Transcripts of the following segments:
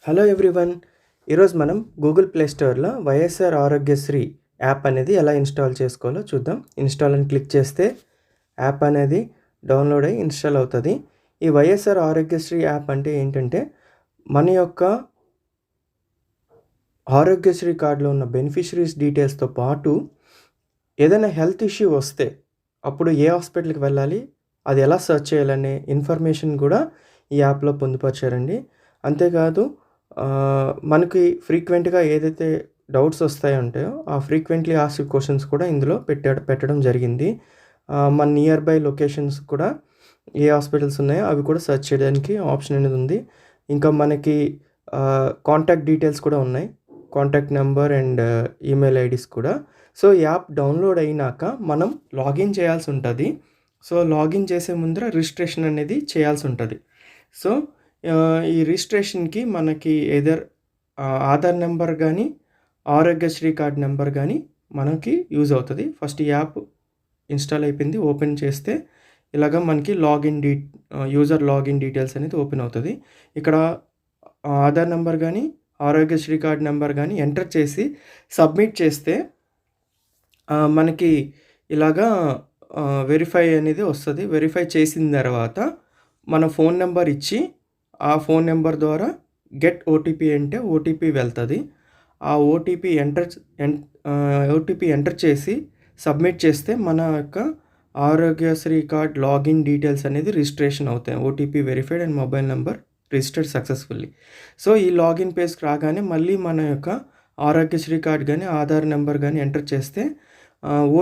Hello everyone. ఈరోజు మనం Google play స్టోర్లో వైఎస్ఆర్ ఆరోగ్యశ్రీ యాప్ అనేది ఎలా ఇన్స్టాల్ చేసుకోవాలో చూద్దాం. ఇన్స్టాల్ అని క్లిక్ చేస్తే యాప్ అనేది డౌన్లోడ్ అయ్యి ఇన్స్టాల్ అవుతుంది. ఈ వైఎస్ఆర్ ఆరోగ్యశ్రీ యాప్ అంటే ఏంటంటే మన యొక్క ఆరోగ్యశ్రీ కార్డులో ఉన్న బెనిఫిషరీస్ డీటెయిల్స్తో పాటు ఏదైనా హెల్త్ ఇష్యూ వస్తే అప్పుడు ఏ హాస్పిటల్కి వెళ్ళాలి, అది ఎలా సెర్చ్ చేయాలనే ఇన్ఫర్మేషన్ కూడా ఈ యాప్లో పొందుపరిచారండి. అంతేకాదు మనకి ఫ్రీక్వెంట్గా ఏదైతే డౌట్స్ ఉంటాయో ఆ ఫ్రీక్వెంట్లీ ఆస్క్డ్ క్వశ్చన్స్ కూడా ఇందులో పెట్టడం జరిగింది. మన నియర్ బై లొకేషన్స్ కూడా ఏ హాస్పిటల్స్ ఉన్నాయో అవి కూడా సెర్చ్ చేయడానికి ఆప్షన్ అనేది ఉంది. ఇంకా మనకి కాంటాక్ట్ డీటెయిల్స్ కూడా ఉన్నాయి, contact number and email IDs కూడా. సో యాప్ డౌన్లోడ్ అయినాక మనం లాగిన్ చేయాల్సి ఉంటుంది. సో లాగిన్ చేసే ముందర రిజిస్ట్రేషన్ అనేది చేయాల్సి ఉంటుంది. సో ఈ రిజిస్ట్రేషన్కి మనకి ఏదర్ ఆధార్ నెంబర్ కానీ ఆరోగ్యశ్రీ కార్డ్ నెంబర్ కానీ మనకి యూజ్ అవుతుంది. ఫస్ట్ ఈ యాప్ ఇన్స్టాల్ అయిపోయింది, ఓపెన్ చేస్తే ఇలాగ మనకి యూజర్ లాగిన్ డీటెయిల్స్ అనేది ఓపెన్ అవుతుంది. ఇక్కడ ఆధార్ నెంబర్ కానీ ఆరోగ్యశ్రీ కార్డ్ నెంబర్ కానీ ఎంటర్ చేసి సబ్మిట్ చేస్తే మనకి ఇలాగా వెరిఫై అనేది వస్తుంది. వెరిఫై చేసిన తర్వాత మన ఫోన్ నెంబర్ ఇచ్చి ఆ ఫోన్ నెంబర్ ద్వారా గెట్ ఓటీపీ అంటే ఓటీపీ వెళ్తుంది. ఆ ఓటీపీ ఎంటర్ చేసి సబ్మిట్ చేస్తే మన యొక్క ఆరోగ్యశ్రీ కార్డ్ లాగిన్ డీటెయిల్స్ అనేది రిజిస్ట్రేషన్ అవుతాయి. OTP verified and mobile number registered successfully. So ఈ లాగిన్ పేజ్కి రాగానే మళ్ళీ మన యొక్క ఆరోగ్యశ్రీ కార్డ్ కానీ ఆధార్ నెంబర్ కానీ ఎంటర్ చేస్తే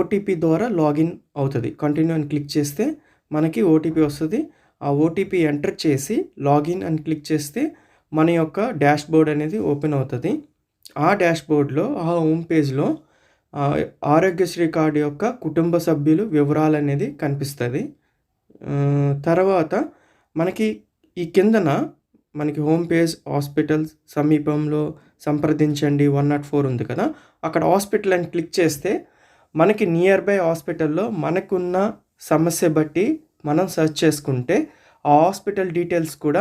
ఓటీపీ ద్వారా లాగిన్ అవుతుంది. కంటిన్యూ అని క్లిక్ చేస్తే మనకి ఓటీపీ వస్తుంది. ఆ ఓటీపీ ఎంటర్ చేసి లాగిన్ అని క్లిక్ చేస్తే మన యొక్క డాష్ బోర్డ్ అనేది ఓపెన్ అవుతుంది. ఆ డాష్ బోర్డ్లో ఆ హోమ్ పేజ్లో ఆరోగ్యశ్రీ కార్డు యొక్క కుటుంబ సభ్యులు వివరాలు అనేది కనిపిస్తుంది. తర్వాత మనకి ఈ కిందన మనకి హోమ్ పేజ్ హాస్పిటల్స్ సమీపంలో సంప్రదించండి 104 ఉంది కదా, అక్కడ హాస్పిటల్ అని క్లిక్ చేస్తే మనకి నియర్ బై హాస్పిటల్లో మనకున్న సమస్య బట్టి మనం సెర్చ్ చేసుకుంటే ఆ హాస్పిటల్ డీటెయిల్స్ కూడా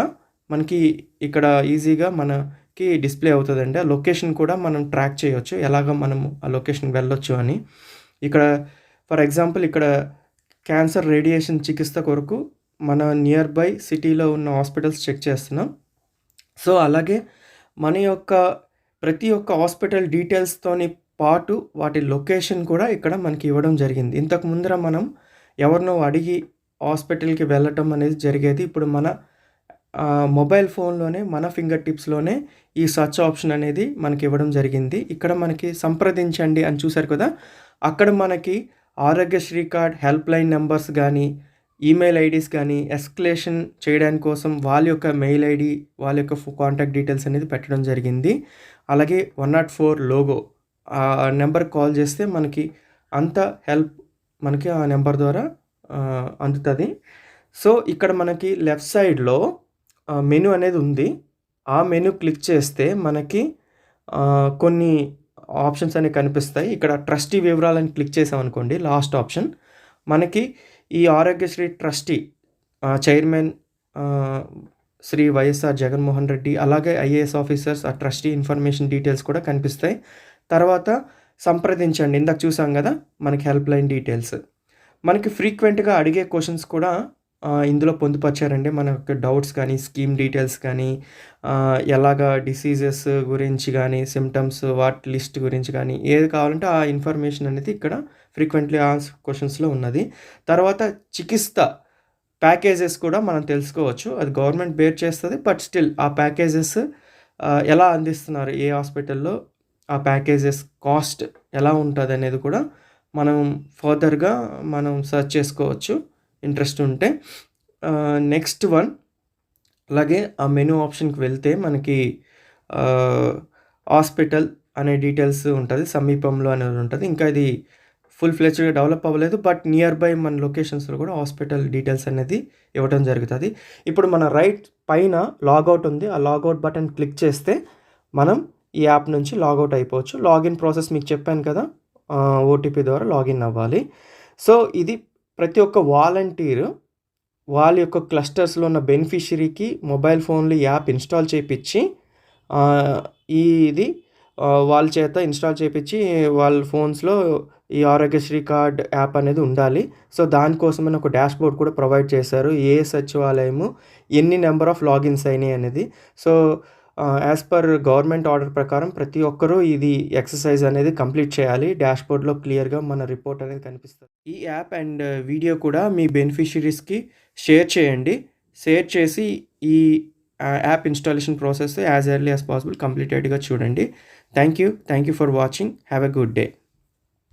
మనకి ఇక్కడ ఈజీగా మనకి డిస్ప్లే అవుతుందండి. ఆ లొకేషన్ కూడా మనం ట్రాక్ చేయవచ్చు, ఎలాగ మనం ఆ లొకేషన్కి వెళ్ళొచ్చు అని. ఇక్కడ ఫర్ ఎగ్జాంపుల్ ఇక్కడ క్యాన్సర్ రేడియేషన్ చికిత్స కొరకు మన నియర్ బై సిటీలో ఉన్న హాస్పిటల్స్ చెక్ చేస్తున్నాం. సో అలాగే మన యొక్క ప్రతి ఒక్క హాస్పిటల్ డీటెయిల్స్తోని పాటు వాటి లొకేషన్ కూడా ఇక్కడ మనకి ఇవ్వడం జరిగింది. ఇంతకు ముందర మనం ఎవరినో అడిగి హాస్పిటల్కి వెళ్ళటం అనేది జరిగేది. ఇప్పుడు మన మొబైల్ ఫోన్లోనే మన ఫింగర్ టిప్స్లోనే ఈ సర్చ్ ఆప్షన్ అనేది మనకి ఇవ్వడం జరిగింది. ఇక్కడ మనకి సంప్రదించండి అని చూసారు కదా, అక్కడ మనకి Aarogyasri card help line numbers కానీ ఈమెయిల్ ఐడీస్ కానీ ఎస్కలేషన్ చేయడానికి కోసం వాళ్ళ యొక్క మెయిల్ ఐడి వాళ్ళ యొక్క కాంటాక్ట్ డీటెయిల్స్ అనేది పెట్టడం జరిగింది. అలాగే 104 లోగో ఆ నెంబర్కి కాల్ చేస్తే మనకి అంత హెల్ప్ మనకి ఆ నెంబర్ ద్వారా అందుతుంది. సో ఇక్కడ మనకి లెఫ్ట్ సైడ్లో మెనూ అనేది ఉంది. ఆ మెనూ క్లిక్ చేస్తే మనకి కొన్ని ఆప్షన్స్ అనేవి కనిపిస్తాయి. ఇక్కడ ట్రస్టీ వివరాలని క్లిక్ చేసామనుకోండి, లాస్ట్ ఆప్షన్ మనకి ఈ ఆరోగ్యశ్రీ ట్రస్టీ చైర్మన్ శ్రీ వైఎస్ఆర్ జగన్మోహన్ రెడ్డి, అలాగే ఐఏఎస్ ఆఫీసర్స్ ఆ ట్రస్టీ ఇన్ఫర్మేషన్ డీటెయిల్స్ కూడా కనిపిస్తాయి. తర్వాత సంప్రదించండి, ఇందాక చూసాం కదా మనకి హెల్ప్ లైన్ డీటెయిల్స్. మనకి ఫ్రీక్వెంట్గా అడిగే క్వశ్చన్స్ కూడా ఇందులో పొందుపరిచారండి. మన యొక్క డౌట్స్ కానీ స్కీమ్ డీటెయిల్స్ కానీ ఎలాగా డిసీజెస్ గురించి కానీ సిమ్టమ్స్ వాటి లిస్ట్ గురించి కానీ ఏది కావాలంటే ఆ ఇన్ఫర్మేషన్ అనేది ఇక్కడ ఫ్రీక్వెంట్లీ ఆన్సర్ క్వశ్చన్స్లో ఉన్నది. తర్వాత చికిత్స ప్యాకేజెస్ కూడా మనం తెలుసుకోవచ్చు. అది గవర్నమెంట్ బేర్ చేస్తుంది, బట్ స్టిల్ ఆ ప్యాకేజెస్ ఎలా అందిస్తున్నారు, ఏ హాస్పిటల్లో ఆ ప్యాకేజెస్ కాస్ట్ ఎలా ఉంటుంది అనేది కూడా మనం ఫర్దర్గా మనం సెర్చ్ చేసుకోవచ్చు ఇంట్రెస్ట్ ఉంటే. నెక్స్ట్ వన్ అలాగే ఆ మెనూ ఆప్షన్కి వెళ్తే మనకి హాస్పిటల్ అనే డీటెయిల్స్ ఉంటుంది, సమీపంలో అనేది ఉంటుంది. ఇంకా ఇది ఫుల్ ఫ్లెజ్డ్గా డెవలప్ అవ్వలేదు, బట్ నియర్ బై మన లొకేషన్స్లో కూడా హాస్పిటల్ డీటెయిల్స్ అనేది ఇవ్వడం జరుగుతుంది. ఇప్పుడు మన రైట్ పైన లాగౌట్ ఉంది, ఆ లాగౌట్ బటన్ క్లిక్ చేస్తే మనం ఈ యాప్ నుంచి లాగౌట్ అయిపోవచ్చు. లాగిన్ ప్రాసెస్ మీకు చెప్పాను కదా, ఓటీపీ ద్వారా లాగిన్ అవ్వాలి. సో ఇది ప్రతి ఒక్క వాలంటీర్ వాళ్ళ యొక్క క్లస్టర్స్లో ఉన్న బెనిఫిషరీకి మొబైల్ ఫోన్లో యాప్ ఇన్స్టాల్ చేయించి ఆహ్, ఇది వాళ్ళ చేత ఇన్‌స్టాల్ చేపిచ్చి వాళ్ళ ఫోన్స్‌లో ఈ ఆరోగ్యశ్రీ కార్డ్ యాప్ అనేది ఉండాలి. సో, దానికోసమని ఒక డాష్‌బోర్డ్ కూడా ప్రొవైడ్ చేశారు. ఏ సచివాలయము ఎన్ని నంబర్ ఆఫ్ లాగిన్స్ అయినాయి అనేది. So, as per government order ప్రకారం ప్రతి ఒక్కరూ ఇది ఎక్సర్సైజ్ అనేది కంప్లీట్ చేయాలి. డాష్‌బోర్డ్‌లో క్లియర్‌గా మన రిపోర్ట్ అనేది కనిపిస్తది. ఈ యాప్ అండ్ వీడియో కూడా మీ బెనిఫిషియరీస్‌కి షేర్ చేయండి. షేర్ చేసి ఈ app installation process as early as possible కంప్లీటెడ్‌గా చూడండి. Thank you. Thank you for watching. Have a good day.